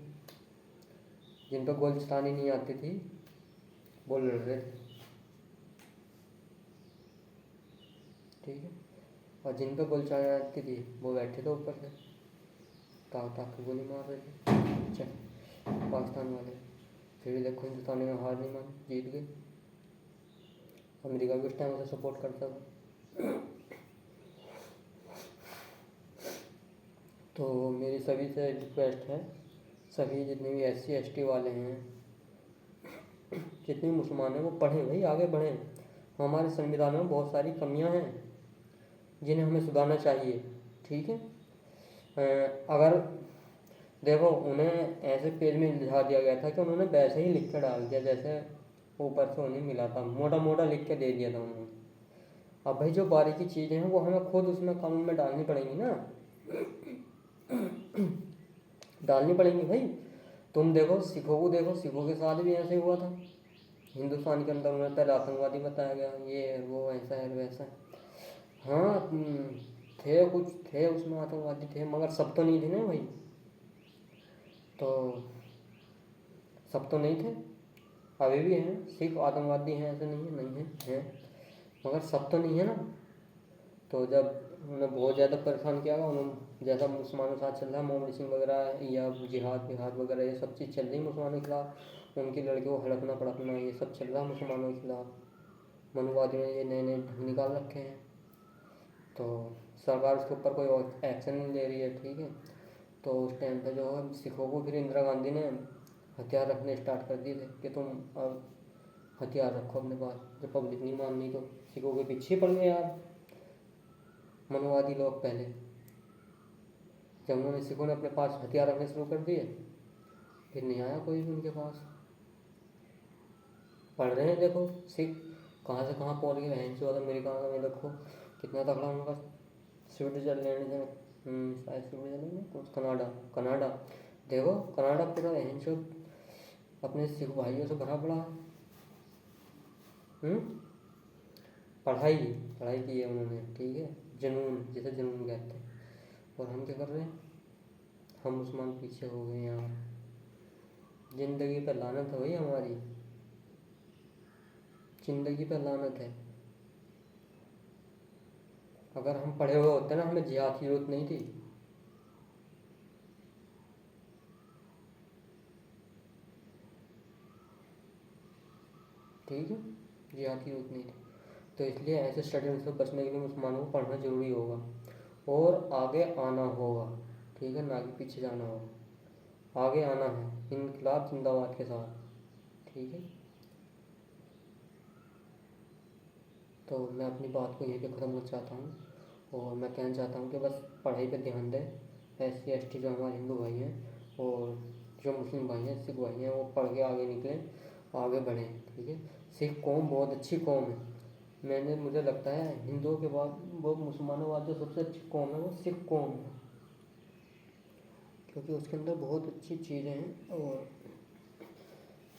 जिन पर गोली चलानी नहीं आती थी वो लड़ रहे थे, ठीक है, और जिन पर गोली चलानी आती थी वो बैठे थे ऊपर से, ताक ताक के गोली मार रहे थे, चल पाकिस्तान वाले। फिर देखो हिंदुस्तानी ने हार नहीं मानी, जीत गए। अमेरिका भी उस टाइम उसे सपोर्ट करता था। तो मेरी सभी से रिक्वेस्ट है, सभी जितने भी SC ST वाले हैं, जितने मुसलमान हैं, वो पढ़ें भाई, आगे बढ़ें। हमारे संविधान में बहुत सारी कमियां हैं जिन्हें हमें सुधारना चाहिए, ठीक है। अगर देखो उन्हें ऐसे पेज में लिखा दिया गया था कि उन्होंने वैसे ही लिख के डाल दिया जैसे ऊपर से उन्हें मिला था, मोटा मोटा लिख के दे दिया था उन्होंने। अब भाई जो बारीकी चीज़ें हैं वो हमें खुद उसमें कानून में डालनी पड़ेंगी ना, डालनी पड़ेंगी भाई। तुम देखो सिखों को, देखो सिखों के साथ भी ऐसे हुआ था, हिंदुस्तान के अंदर उन्हें पहले आतंकवादी बताया गया, ये वो ऐसा है वैसा है। हाँ थे, कुछ थे उसमें आतंकवादी थे, मगर सब तो नहीं थे ना भाई, तो सब तो नहीं थे, अभी भी हैं सिख आतंकवादी हैं, ऐसे नहीं है, नहीं है, मगर सब तो नहीं है ना। तो जब उन्होंने बहुत ज़्यादा परेशान किया, उन्होंने जैसा मुसलमानों के साथ चल रहा है मोबिलिजेशन वगैरह या जिहाद वगैरह, ये सब चीज़ चल रही मुसलमानों के खिलाफ, उनकी लड़कियों को हड़पना पड़कना, ये सब चल रहा है मुसलमानों के खिलाफ। मनुवादियों ने ये नए नए ढंग निकाल रखे हैं, तो सरकार उसके ऊपर कोई एक्शन नहीं ले रही है, ठीक है। तो उस टाइम पे जो है सिखों को फिर इंदिरा गांधी ने हथियार रखने स्टार्ट कर दिए थे कि तुम अब हथियार रखो अपने पास। जब पब्लिक नहीं माननी तो सिखों के पीछे पड़ गए यार मनोवादी लोग। पहले जब उन्होंने सिखों ने अपने पास हथियार रखने शुरू कर दिए, फिर नहीं आया कोई भी उनके पास। पढ़ रहे हैं देखो सिख कहाँ से कहाँ पहुँच गए। बहन चौदह अमेरिका में देखो कितना तगड़ा उनका। स्विट्जरलैंड में शायद स्विट्जरलैंड में कुछ कनाडा कनाडा देखो कनाडा पूरा बहन चौद अपने सिख भाइयों से भरा पड़ा है। पढ़ाई पढ़ाई की है उन्होंने, ठीक है, जुनून जिसे जुनून कहते हैं। और हम क्या कर रहे हैं, हम मुसलमान पीछे हो गए यार। जिंदगी पर लानत है भाई हमारी, जिंदगी पर लानत है। अगर हम पढ़े हुए होते ना, हमें जिहाद की जरूरत नहीं थी। ठीक है, जिहाद की जरूरत नहीं थी। तो इसलिए ऐसे स्टडी से बचने के लिए मुसलमानों को पढ़ना जरूरी होगा और आगे आना होगा। ठीक है, ना कि पीछे जाना होगा, आगे आना है इनकलाब जिंदाबाद के साथ। ठीक है, तो मैं अपनी बात को यहीं पे ख़त्म करना चाहता हूँ और मैं कहना चाहता हूँ कि बस पढ़ाई पे ध्यान दें। SC ST जो हमारे हिंदू भाई हैं और जो मुस्लिम भाई हैं, सिख भाई हैं, वो पढ़ के आगे निकलें, आगे बढ़ें। ठीक है, सिख कौम बहुत अच्छी कौम है। मुझे लगता है हिंदुओं के बाद वो मुसलमानों के बाद जो सबसे अच्छी कौम है वो सिख कौम है, क्योंकि उसके अंदर बहुत अच्छी चीज़ें हैं और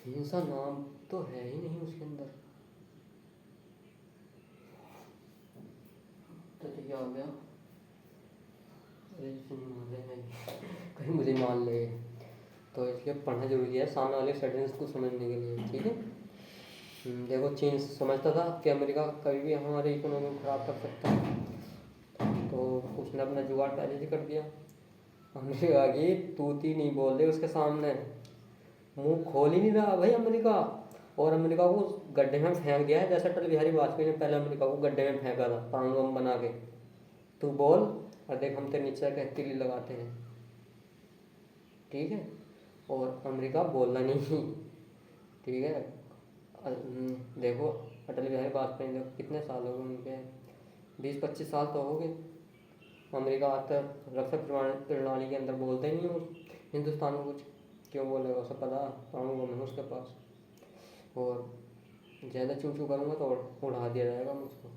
हिंसा नाम तो है ही नहीं उसके अंदर। तो क्या हो गया, अरे कहीं मुझे मान ले। तो इसलिए पढ़ना जरूरी है सामने वाले स्टूडेंट्स को समझने के लिए। ठीक है, देखो चीन समझता था कि अमेरिका कभी भी हमारे इकोनॉमी को ख़राब कर सकता है, तो उसने अपना जुगाड़ पहले से कर दिया। अमेरिका की तूती नहीं बोल रही उसके सामने, मुंह खोल ही नहीं रहा भाई अमेरिका। और अमेरिका को गड्ढे में फेंक दिया है, जैसे अटल बिहारी वाजपेयी ने पहले अमेरिका को गड्ढे में फेंका था परमाणु बम बना के। तू बोल और देख हम तेरे नीचे के तिल्ली लगाते हैं। ठीक है, और अमेरिका बोलना नहीं। ठीक है, देखो अटल बिहारी वाजपेयी देखो कितने साल हो गए उनके, 20-25 साल तो हो गए। अमेरिका आज तक रक्षा प्रणाली के अंदर बोलते ही नहीं हो हिंदुस्तान को कुछ, क्यों बोलेगा, उसे पता परमाणु बम है उसके पास। और ज़्यादा चू चू करूँगा तो उड़ा दिया जाएगा मुझको।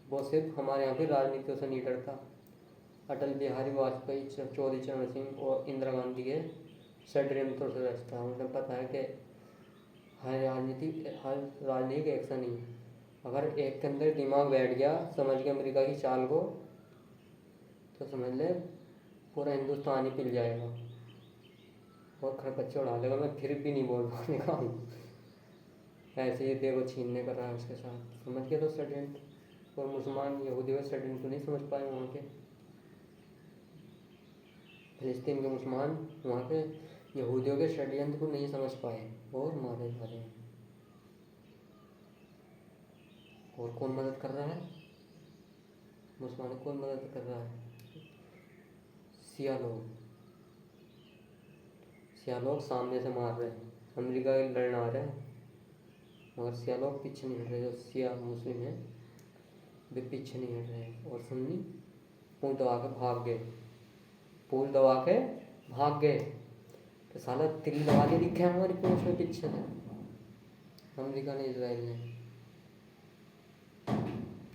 वो सिर्फ हमारे यहाँ की राजनीतियों से नहीं डरता। अटल बिहारी वाजपेयी, चौधरी चरण सिंह और इंदिरा गांधी के षड्यंत्रों से रचता है। उन्हें पता है कि हर राजनीतिक एक सा नहीं है। अगर एक के अंदर दिमाग बैठ गया समझ के अमेरिका की चाल को, तो समझ ले पूरा हिंदुस्तान ही पिल जाएगा और खरपच्चे उड़ा लेगा। मैं फिर भी नहीं बोल पाने का हूँ, ऐसे ही देखो छीनने कर रहा है उसके साथ। समझ गया तो स्टूडेंट, और मुसलमान यहूदियों के स्टूडेंट को नहीं समझ पाए वहाँ के, फिलिस्तीन के मुसलमान वहाँ के यहूदियों के षड्यंत्र को नहीं समझ पाए और मारे जा रहे हैं। और कौन मदद कर रहा है, मुसलमान कौन मदद कर रहा है, सिया लोग। सिया लोग सामने से मार रहे हैं, अमेरिका लड़ना आ रहे हैं, मगर सिया लोग पीछे नहीं हट रहे। जो सिया मुस्लिम हैं वे पीछे नहीं हट रहे। और सुन्नी पुल दबा के भाग गए, पुल दबा के भाग गए। तो साला तिल दबा के दिखे हमारी पूंछ में पीछे से, अमेरिका ने, इसराइल ने।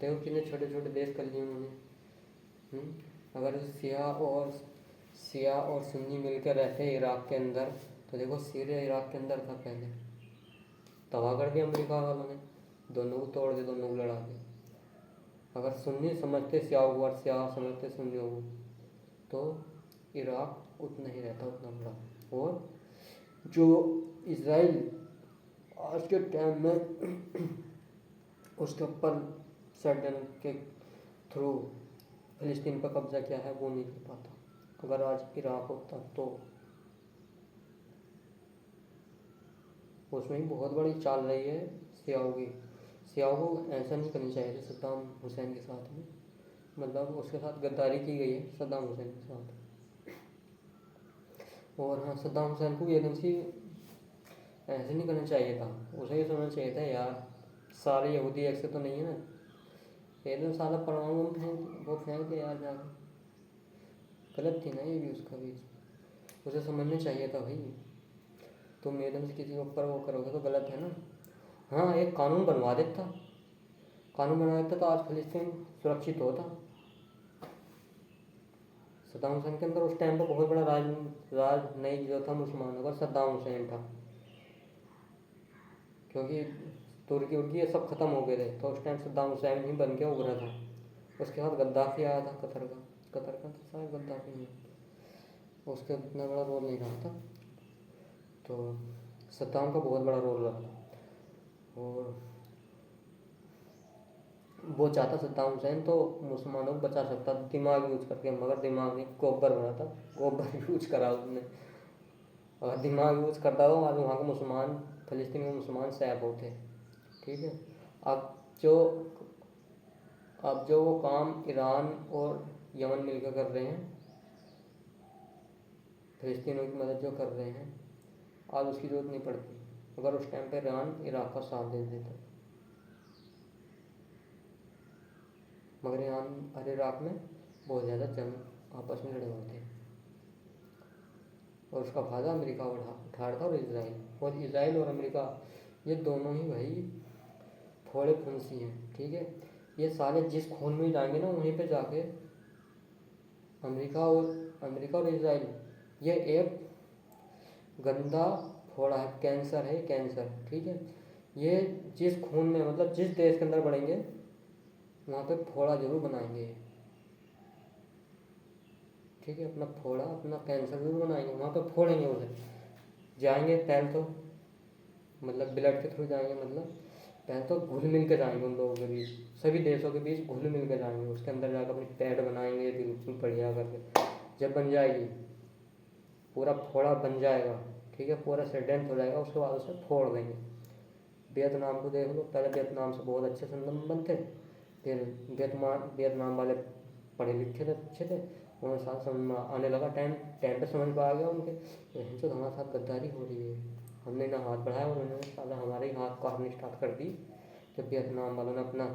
देखो कितने छोटे छोटे देश कर लिए उन्होंने। अगर सिया और सुन्नी मिलकर रहते इराक के अंदर, तो देखो सीरिया इराक के अंदर था पहले, तबाह कर दिया अमेरिका वालों ने, दोनों को तोड़ दिया, दोनों को लड़ा दिया। अगर सुन्नी समझते सियाओं को और सिया समझते सुन्नियों को, तो इराक उतना ही रहता, उतना बड़ा। और जो इसराइल आज के टाइम में उसके ऊपर षड्यंत्र के थ्रू फिलिस्तीन पर कब्जा किया है, वो नहीं कर पाता। अगर आज इराक होता तो उसमें भी बहुत बड़ी चाल रही है सियाओं की। सियाओं को ऐसा नहीं करनी चाहिए था सद्दाम हुसैन के साथ में, मतलब उसके साथ गद्दारी की गई है सद्दाम हुसैन के साथ। और हाँ, सद्दाम हुसैन को एजेंसी ऐसे नहीं करना चाहिए था। उसे ये सोचना चाहिए था यार सारे यहूदी एक से तो नहीं है ना, एकदम साला परमाणु बम फेंक दिया यार जाकर। गलत थी ना ये भी उसका भी, उसे समझना चाहिए था भाई। तुम एकदम से किसी के ऊपर वो करोगे तो गलत है ना। हाँ एक कानून बनवा देता, कानून बना देता तो आज फिलिस्तीन सुरक्षित होता। सद्दाम हुसैन के अंदर उस टाइम पर बहुत बड़ा राजनयिक जो था मुसलमानों का, सद्दाम हुसैन था। क्योंकि तुर्की उर्की ये सब खत्म हो गए थे, तो उस टाइम सद्दाम हुसैन ही बन के उभरा था। उसके बाद गद्दाफी आया था कतर का था शायद गद्दाफी में, उसका इतना बड़ा रोल नहीं रहा था। तो सद्दाम का बहुत बड़ा रोल रहा था। और वो चाहता सद्दाम हुसैन तो मुसलमानों को बचा सकता था दिमाग यूज करके, मगर दिमाग नहीं, गोबर बना था, गोबर यूज करा उसने। अगर दिमाग यूज करता तो आज वहाँ के मुसलमान, फिलिस्तीन के मुसलमान सेफ होते। ठीक है। अब जो अब जो वो काम ईरान और यमन मिलकर कर रहे हैं, फिलिस्तीनों की मदद जो कर रहे हैं, आज उसकी जरूरत नहीं पड़ती अगर उस टाइम पे ईरान इराक का साथ दे देता। मगर ईरान और इराक में बहुत ज़्यादा जंग आपस में लड़े हुए थे, और उसका फ़ायदा अमेरिका उठा रहा था, और इसराइल और अमेरिका ये दोनों ही भाई फोड़े फुंसी हैं। ठीक है। ये साले जिस खून में जाएंगे ना वहीं पे जाके अमेरिका और इसराइल ये एक गंदा फोड़ा है, कैंसर है, कैंसर। ठीक है। ये जिस खून में मतलब जिस देश के अंदर बढ़ेंगे वहाँ पे फोड़ा जरूर बनाएंगे। ठीक है। अपना फोड़ा, अपना कैंसर जरूर बनाएंगे, वहाँ पे फोड़ेंगे उसे। जाएंगे पहले तो मतलब ब्लड के थ्रू जाएंगे, मतलब पहले तो घुल मिल के जाएंगे उन लोगों के बीच, सभी देशों के बीच घुल मिल के जाएंगे। उसके अंदर जाकर अपनी पैड बनाएंगे बिल्कुल बढ़िया करके। जब बन जाएगी, पूरा फोड़ा बन जाएगा, ठीक है, पूरा सेडेंट हो जाएगा, उसके बाद उसे फोड़ देंगे। वियतनाम को देख लो, पहले वियतनाम से बहुत अच्छे संबंध बनते, फिर वियतनाम वाले पढ़े लिखे थे, अच्छे थे, उन्हें साथ समझ में आने लगा, टाइम पे समझ में आ गया उनके जो हमारे साथ गद्दारी हो रही है। हमने ना हाथ बढ़ाया और उन्होंने साला हमारे ही हाथ काटने स्टार्ट कर दी। जब वियतनाम वालों ने अपना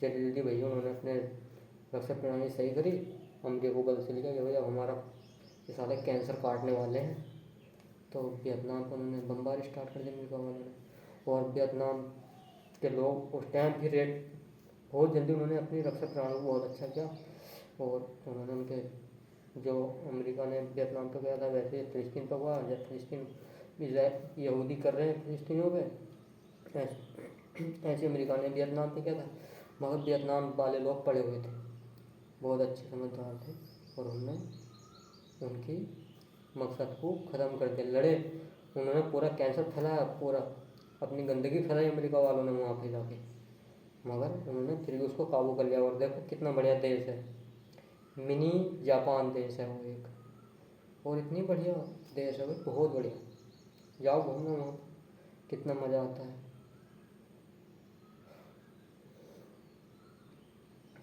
जल्दी भैया उन्होंने अपने रक्षा प्रणाली सही करी, अमेरिका को बल से लिखा कि भैया हमारा ये साले कैंसर काटने वाले हैं, तो वियतनाम पर उन्होंने बमबारी स्टार्ट कर दी अमेरिका वालों ने। और वियतनाम के लोग उस टाइम भी रेट बहुत जल्दी उन्होंने अपनी रक्षा प्रणाली को बहुत अच्छा किया, और उन्होंने उनके जो अमेरिका ने वियतनाम पर किया था वैसे फिलिस्तीन पर हुआ। जब फिलिस्तीन यहूदी कर रहे हैं फिलिस्तीनियों पे, ऐसे अमेरिका ने वियतनाम पे किया था। मगर वियतनाम वाले लोग पड़े हुए थे, बहुत अच्छे समझदार थे, और उन्होंने उनकी मकसद को ख़त्म कर दिया, लड़े। उन्होंने पूरा कैंसर फैलाया, पूरा अपनी गंदगी फैलाई अमेरिका वालों ने वहाँ पे जाके, मगर उन्होंने फिर भी उसको काबू कर लिया। और देखो कितना बढ़िया देश है, मिनी जापान देश है वो एक, और इतनी बढ़िया देश है भाई, बहुत बढ़िया। जाओ घूमना वहाँ, कितना मज़ा आता है।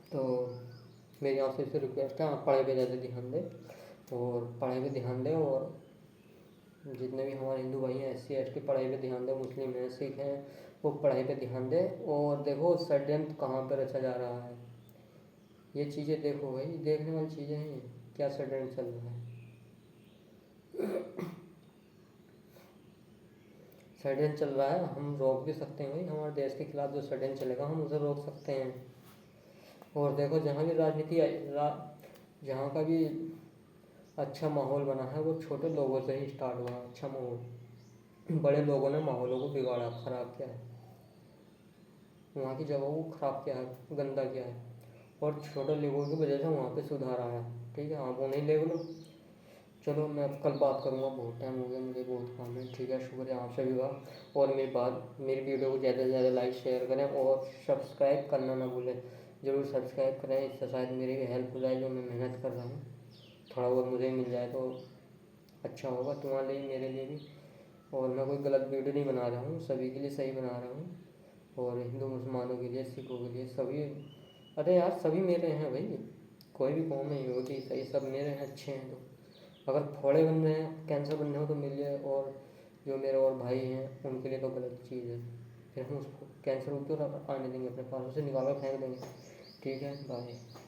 तो मेरी आपसे इसे रिक्वेस्ट है, आप पढ़ाई पे ज़्यादा ध्यान दें, और पढ़ाई पे ध्यान दें, और जितने भी हमारे हिंदू भाई हैं SC ST पढ़ाई पे ध्यान दें, मुस्लिम हैं, सिख हैं, वो पढ़ाई पे ध्यान दें। और देखो षड्यंत्र कहाँ पर रचा जा रहा है, ये चीज़ें देखो भाई, देखने वाली चीज़ें हैं, क्या षड्यंत्र चल रहा है। षड्यंत्र चल रहा है, हम रोक भी सकते हैं भाई, हमारे देश के खिलाफ जो षड्यंत्र चलेगा हम उसे रोक सकते हैं। और देखो जहाँ भी राजनीति जहाँ का भी अच्छा माहौल बना है वो छोटे लोगों से ही स्टार्ट हुआ। अच्छा माहौल, बड़े लोगों ने माहौलों को बिगाड़ा, ख़राब किया है, वहाँ की जगहों को ख़राब किया है, गंदा किया है, और छोटे लोगों की वजह से वहाँ पे सुधार आया। ठीक है, आप उन्हें देख लो। चलो मैं अब कल बात करूँगा, बहुत टाइम हो गया, मुझे बहुत काम है। ठीक है, शुक्रिया आप सभी का। और मेरी वीडियो को ज़्यादा से ज़्यादा लाइक शेयर करें, और सब्सक्राइब करना ना भूलें। ज़रूर सब्सक्राइब करें, इससे शायद मेरी भी हेल्प हो जाए, जो मैं मेहनत कर रहा हूँ थोड़ा बहुत मुझे मिल जाए तो अच्छा होगा तुम्हारे लिए, मेरे लिए भी। और मैं कोई गलत वीडियो नहीं बना रहा हूँ, सभी के लिए सही बना रहा हूँ, और हिंदू मुसलमानों के लिए, सिखों के लिए, सभी। अरे यार सभी मेरे हैं भाई, कोई भी कौम है योगी सही, सब मेरे हैं, अच्छे हैं। तो अगर फोड़े बन रहे हैं, कैंसर बन रहे हो तो मिलिए, और जो मेरे और भाई हैं उनके लिए तो गलत चीज़ है। फिर हम उसको कैंसर को क्यों आने देंगे अपने पास, उसे निकाल कर फेंक देंगे। ठीक है, बाय।